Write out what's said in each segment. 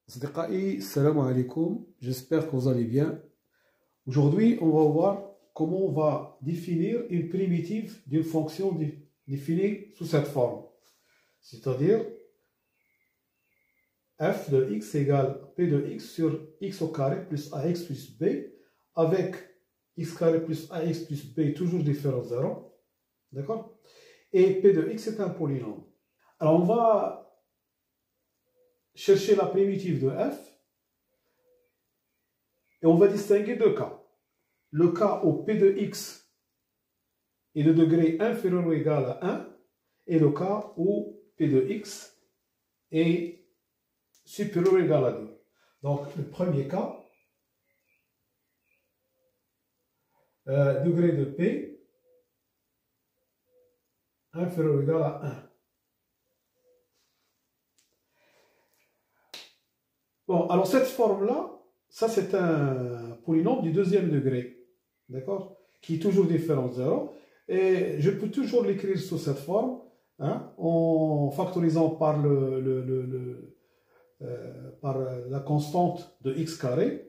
Asdiqai, salam alaikum, j'espère que vous allez bien. Aujourd'hui, on va voir comment on va définir une primitive d'une fonction définie sous cette forme. C'est-à-dire, f de x égale p de x sur x au carré plus ax plus b, avec x carré plus ax plus b toujours différent de 0. D'accord? Et p de x est un polynôme. Alors, on va chercher la primitive de f et on va distinguer deux cas. Le cas où p de x est de degré inférieur ou égal à 1 et le cas où p de x est supérieur ou égal à 2. Donc, le premier cas, degré de p inférieur ou égal à 1. Bon, alors cette forme-là, ça c'est un polynôme du deuxième degré, d'accord, qui est toujours différent de 0. Et je peux toujours l'écrire sous cette forme, hein, en factorisant par, par la constante de x carré,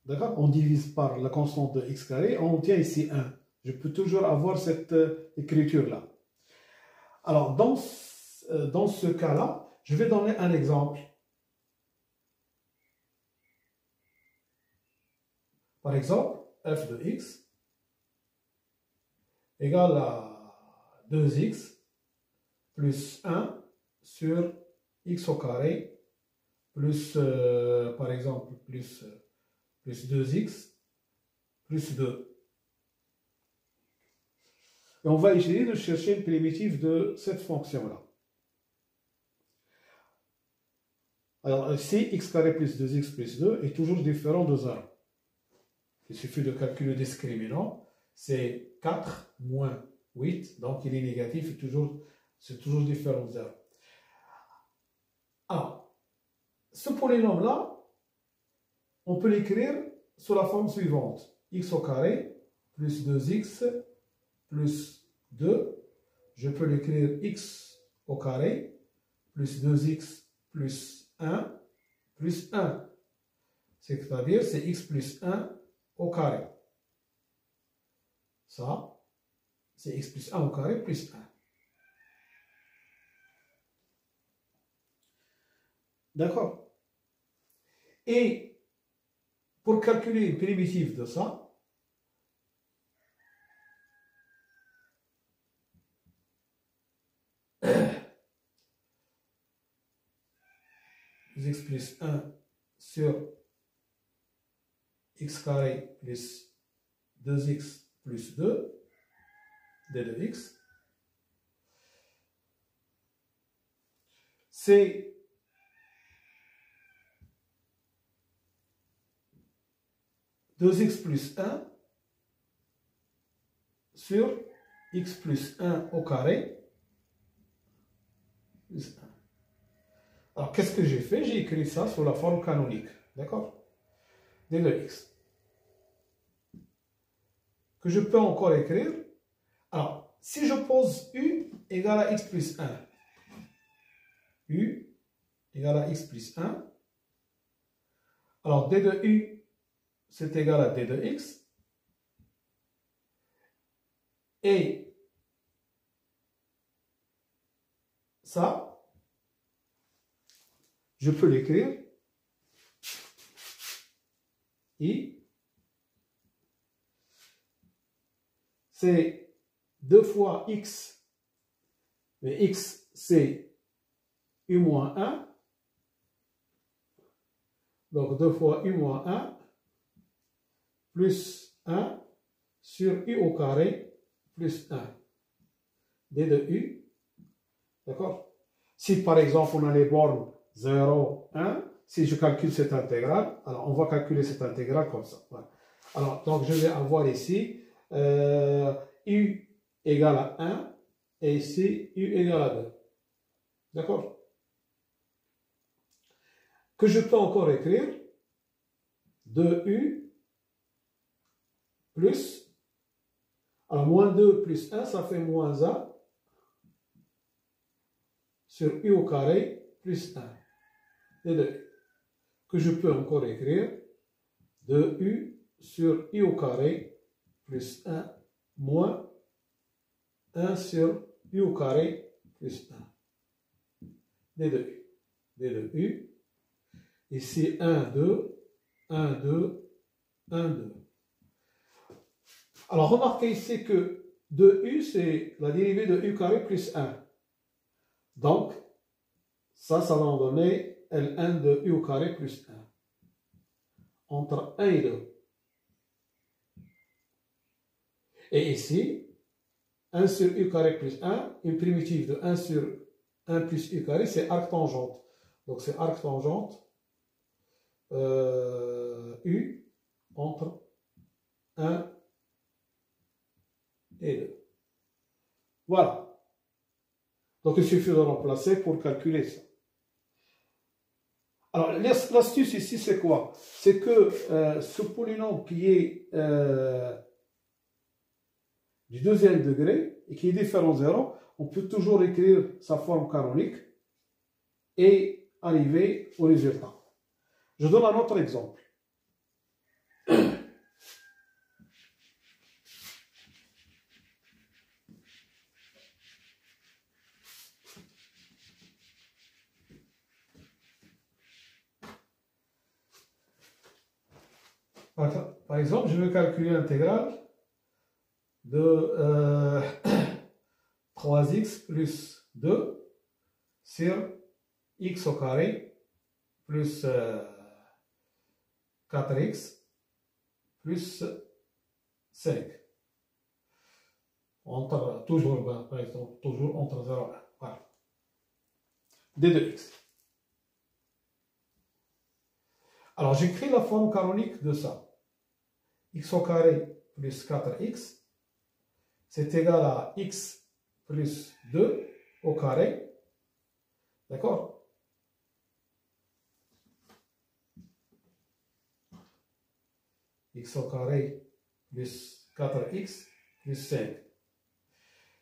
d'accord. On divise par la constante de x carré, on obtient ici 1. Je peux toujours avoir cette écriture-là. Alors, dans ce cas-là, je vais donner un exemple. Par exemple, f de x égale à 2x plus 1 sur x au carré plus, par exemple, plus 2x plus 2. Et on va essayer de chercher une primitive de cette fonction-là. Alors ici, x carré plus 2x plus 2 est toujours différent de 0. Il suffit de calculer le discriminant, c'est 4 moins 8, donc il est négatif, c'est toujours différent de 0. Alors, ce polynôme-là, on peut l'écrire sous la forme suivante. X au carré plus 2x plus 2. Je peux l'écrire x au carré plus 2x plus 1 plus 1. C'est-à-dire, c'est x plus 1 au carré. Ça, c'est x plus 1 au carré plus 1. D'accord? Et pour calculer une primitive de ça, x plus 1 sur x carré plus 2x plus 2, d de x, c'est x plus 1 sur x plus 1 au carré plus 1. Alors, qu'est-ce que j'ai fait? J'ai écrit ça sous la forme canonique, d'accord? d de x. Que je peux encore écrire. Alors, si je pose u égale à x plus 1, u égale à x plus 1, alors d de u, c'est égal à d de x, et ça, je peux l'écrire, i, c'est 2 fois x, mais x c'est u moins 1, donc 2 fois u moins 1, plus 1 sur u au carré plus 1, d de u, d'accord? Si par exemple on a les bornes 0, 1, si je calcule cette intégrale, alors on va calculer cette intégrale comme ça. Voilà. Alors, donc je vais avoir ici u égale à 1 et ici u égale à 2. D'accord? Que je peux encore écrire 2u plus, alors moins 2 plus 1, ça fait moins 1 sur u au carré plus 1. D de u. que je peux encore écrire 2u sur i au carré plus 1 moins 1 sur u au carré plus 1 d de u. D de u. Ici 1, 2, 1, 2, 1, 2. Alors remarquez ici que 2u c'est la dérivée de u carré plus 1. Donc, ça va nous donner Ln de u au carré plus 1. Entre 1 et 2. Et ici, 1 sur u carré plus 1, une primitive de 1 sur 1 plus u carré, c'est arctangente. Donc c'est arctangente u entre 1 et 2. Voilà. Donc il suffit de remplacer pour calculer ça. Alors l'astuce ici c'est quoi? C'est que ce polynôme qui est du deuxième degré et qui est différent de 0, on peut toujours écrire sa forme canonique et arriver au résultat. Je donne un autre exemple. Par exemple, je vais calculer l'intégrale de 3x plus 2 sur x au carré plus 4x plus 5. Toujours entre 0 et 1. Voilà. D de x. Alors j'écris la forme canonique de ça. X au carré plus 4x, c'est égal à x plus 2 au carré. D'accord? X au carré plus 4x plus 5.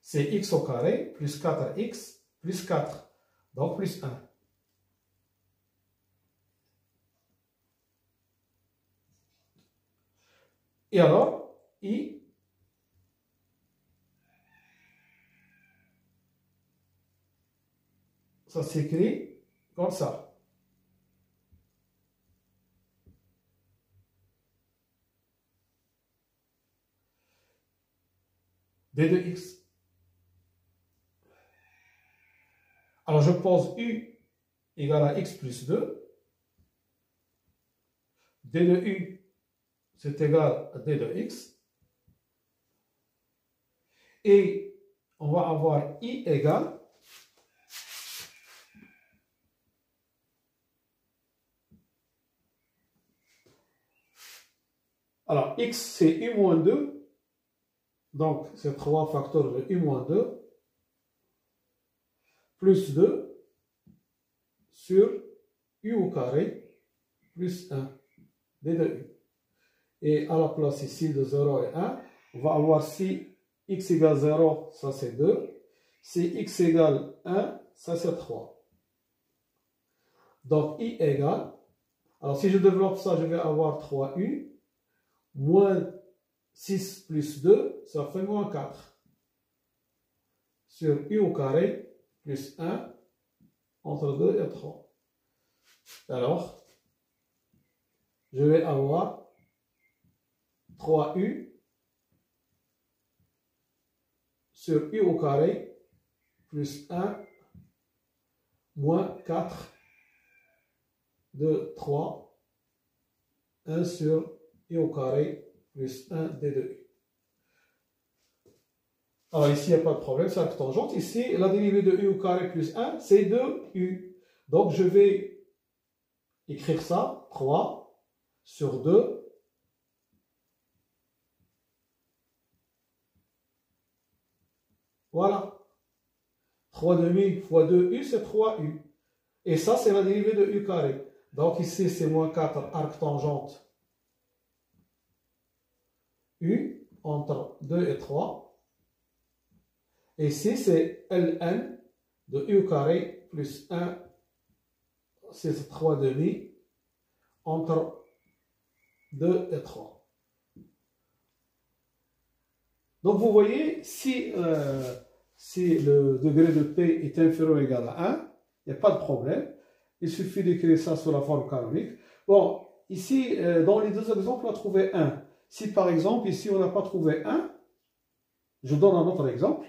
C'est x au carré plus 4x plus 4. Donc plus 1. Et alors, i, ça s'écrit comme ça. D de x. Alors je pose u égale à x plus 2. D de u, c'est égal à d de x. Et on va avoir i égale alors x c'est u moins 2. Donc c'est 3 facteurs de u moins 2 plus 2 sur u au carré plus 1 d de u. Et à la place ici de 0 et 1, on va avoir si x égale 0, ça c'est 2. Si x égale 1, ça c'est 3. Donc i égale, alors si je développe ça, je vais avoir 3u, moins 6 plus 2, ça fait moins 4. Sur u au carré, plus 1, entre 2 et 3. Alors, je vais avoir 3u sur u au carré plus 1 moins 4 de 3, 1 sur u au carré plus 1 d de u. Alors ici, il n'y a pas de problème, c'est arctangente. Ici, la dérivée de u au carré plus 1, c'est 2u. Donc je vais écrire ça, 3 sur 2. Voilà. 3 demi fois 2u, c'est 3u. Et ça, c'est la dérivée de u carré. Donc ici, c'est moins 4 arctangente u entre 2 et 3. Et ici, c'est ln de u carré plus 1, c'est 3 demi entre 2 et 3. Donc vous voyez, si le degré de P est inférieur ou égal à 1, il n'y a pas de problème. Il suffit d'écrire ça sous la forme canonique. Bon, ici, dans les deux exemples, on a trouvé 1. Si par exemple, ici, on n'a pas trouvé 1, je donne un autre exemple.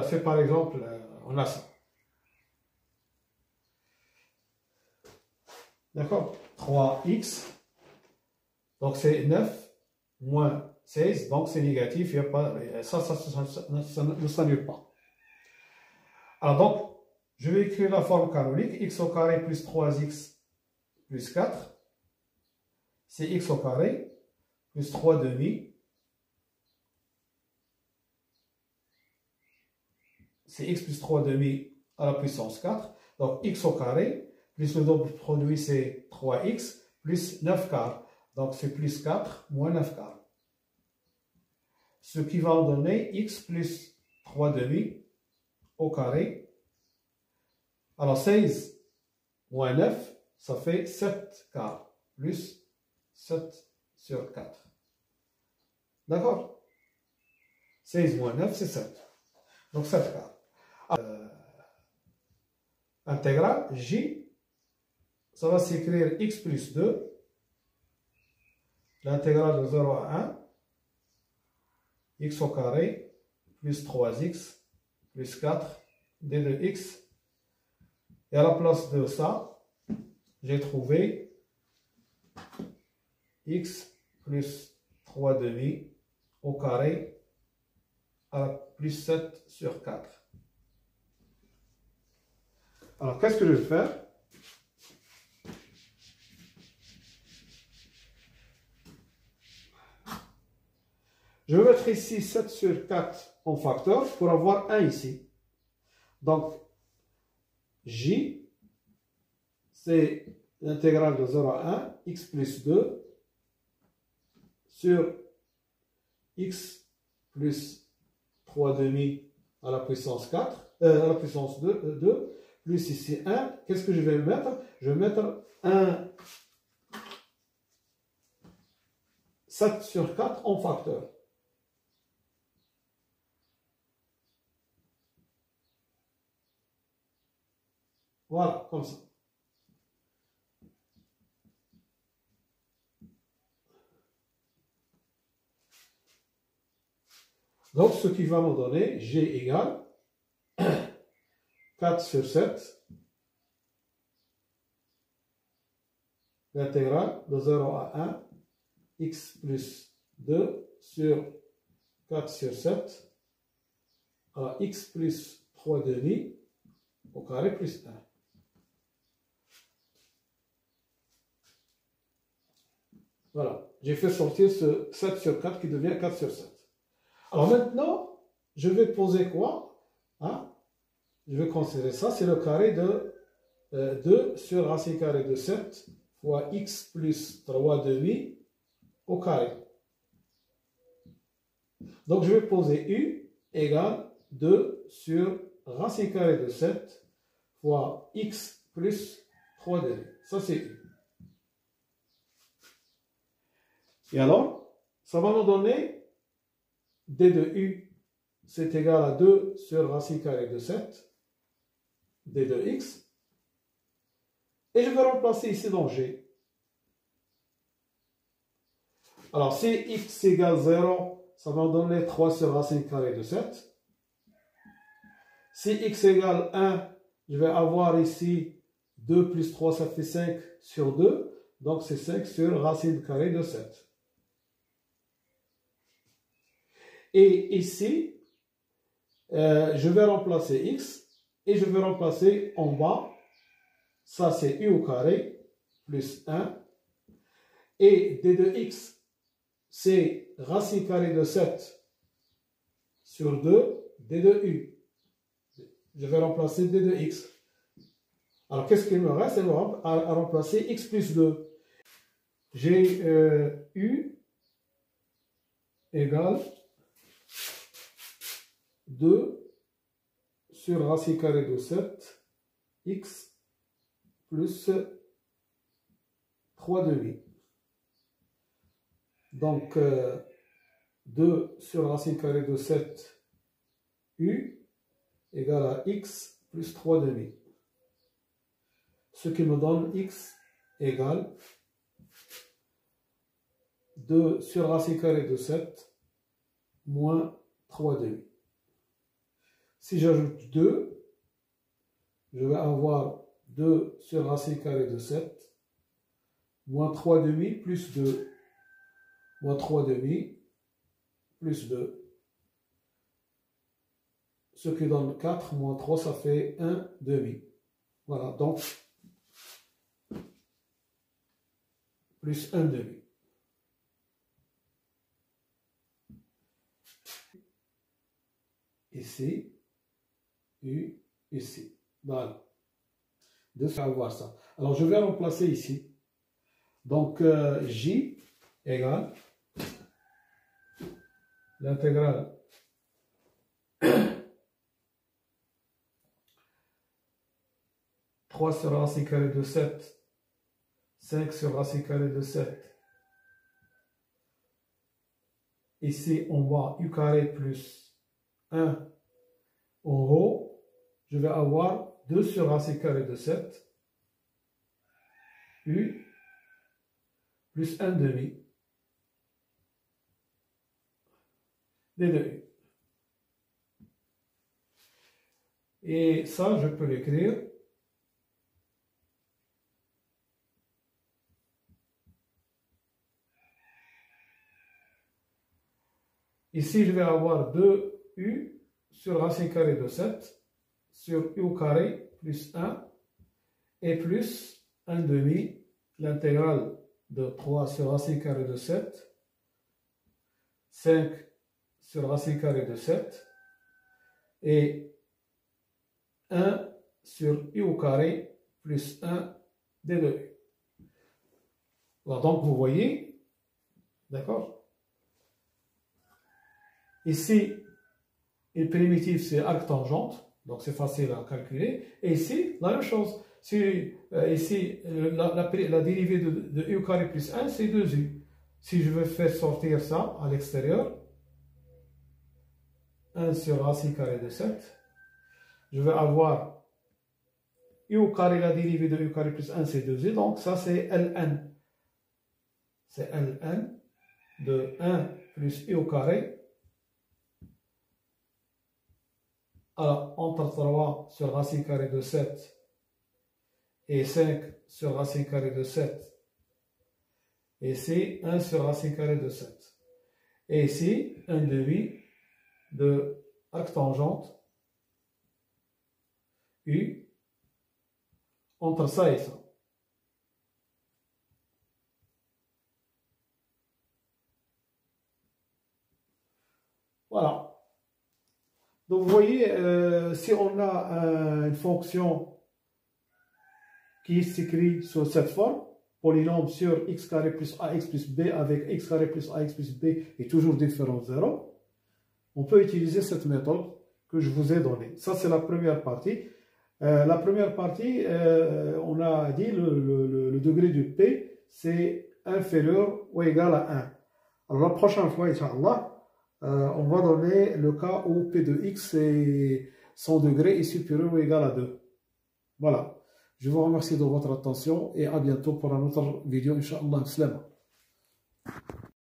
C'est par exemple, on a ça. D'accord? 3x, donc c'est 9 moins 16, donc c'est négatif, il y a pas, ça ne s'annule pas. Alors donc, je vais écrire la forme canonique, x au carré plus 3x plus 4, c'est x au carré plus 3 demi, c'est x plus 3 demi à la puissance 4, donc x au carré, plus le double produit c'est 3x, plus 9 quarts, donc c'est plus 4 moins 9 quarts. Ce qui va en donner x plus 3 demi au carré. Alors 16 moins 9, ça fait 7 quarts, plus 7 sur 4. D'accord? 16 moins 9, c'est 7. Donc 7 quarts. Intégrale J, ça va s'écrire x plus 2, l'intégrale de 0 à 1, x au carré, plus 3x, plus 4, d de x. Et à la place de ça, j'ai trouvé x plus 3 demi au carré à plus 7 sur 4. Alors, qu'est-ce que je vais faire? Je vais mettre ici 7 sur 4 en facteur pour avoir 1 ici. Donc, J, c'est l'intégrale de 0 à 1, x plus 2 sur x plus 3 demi à la puissance 4, à la puissance 2, plus ici 1. Qu'est-ce que je vais mettre? Je vais mettre 1 7 sur 4 en facteur. Voilà, comme ça. Donc, ce qui va me donner G égale 4 sur 7, l'intégrale de 0 à 1, x plus 2 sur 4 sur 7, à x plus 3 demi au carré plus 1. Voilà, j'ai fait sortir ce 7 sur 4 qui devient 4 sur 7. Alors maintenant, je vais poser quoi? Hein? Je vais considérer ça, c'est le carré de 2 sur racine carrée de 7 fois x plus 3 demi au carré. Donc je vais poser u égale 2 sur racine carrée de 7 fois x plus 3 demi. Ça c'est u. Et alors, ça va nous donner d de u, c'est égal à 2 sur racine carrée de 7, d de x. Et je vais remplacer ici dans g. Alors, si x égale 0, ça va donner 3 sur racine carrée de 7. Si x égale 1, je vais avoir ici 2 plus 3, ça fait 5 sur 2. Donc, c'est 5 sur racine carrée de 7. Et ici, je vais remplacer x et je vais remplacer en bas, ça c'est u au carré plus 1. Et d de x, c'est racine carrée de 7 sur 2 d de u. Je vais remplacer d de x. Alors, qu'est-ce qu'il me reste? Il me reste à remplacer x plus 2. J'ai u égale 2 sur racine carrée de 7 x plus 3 demi. Donc, 2 sur racine carrée de 7 u égale à x plus 3 demi. Ce qui me donne x égale 2 sur racine carrée de 7 moins 3 demi. Si j'ajoute 2, je vais avoir 2 sur racine carrée de 7 moins 3 demi plus 2 moins 3 demi plus 2. Ce qui donne 4 moins 3, ça fait 1 demi. Voilà, donc plus 1 demi. Ici, U, ici. Voilà. De savoir ça. Alors, je vais remplacer ici. Donc, J égale l'intégrale trois sur racine carrée de 7, 5 sur racine carrée de 7. Ici, on voit U carré plus 1 en haut. Je vais avoir 2 sur racine carrée de 7. U plus 1 demi. D de U. Et ça, je peux l'écrire. Ici, je vais avoir 2u sur racine carrée de 7 sur u carré plus 1 et plus 1 demi, l'intégrale de 3 sur racine carrée de 7, 5 sur racine carrée de 7 et 1 sur u au carré plus 1 d de u. Alors, donc, vous voyez, d'accord? Ici, une primitive, c'est arctangente, donc c'est facile à calculer. Et ici, la même chose. Si, ici, la dérivée de u carré plus 1, c'est 2u. Si je veux faire sortir ça à l'extérieur, 1 sur racine carrée de 7, je vais avoir u au carré, la dérivée de u carré plus 1, c'est 2u, donc ça c'est ln. C'est ln de 1 plus u au carré. Alors, entre 3 sur racine carrée de 7 et 5 sur racine carrée de 7, et ici 1 sur racine carrée de 7. Et ici, 1 demi de arctangente U entre ça et ça. Voilà. Donc, vous voyez, si on a une fonction qui s'écrit sous cette forme, polynôme sur x carré plus ax plus b avec x carré plus ax plus b est toujours différent de 0, on peut utiliser cette méthode que je vous ai donnée. Ça, c'est la première partie. La première partie, on a dit le degré du p, c'est inférieur ou égal à 1. Alors, la prochaine fois, Inch'Allah, on va donner le cas où p de x et son degré est supérieur ou égal à 2. Voilà. Je vous remercie de votre attention et à bientôt pour une autre vidéo, Inch'Allah. Salam.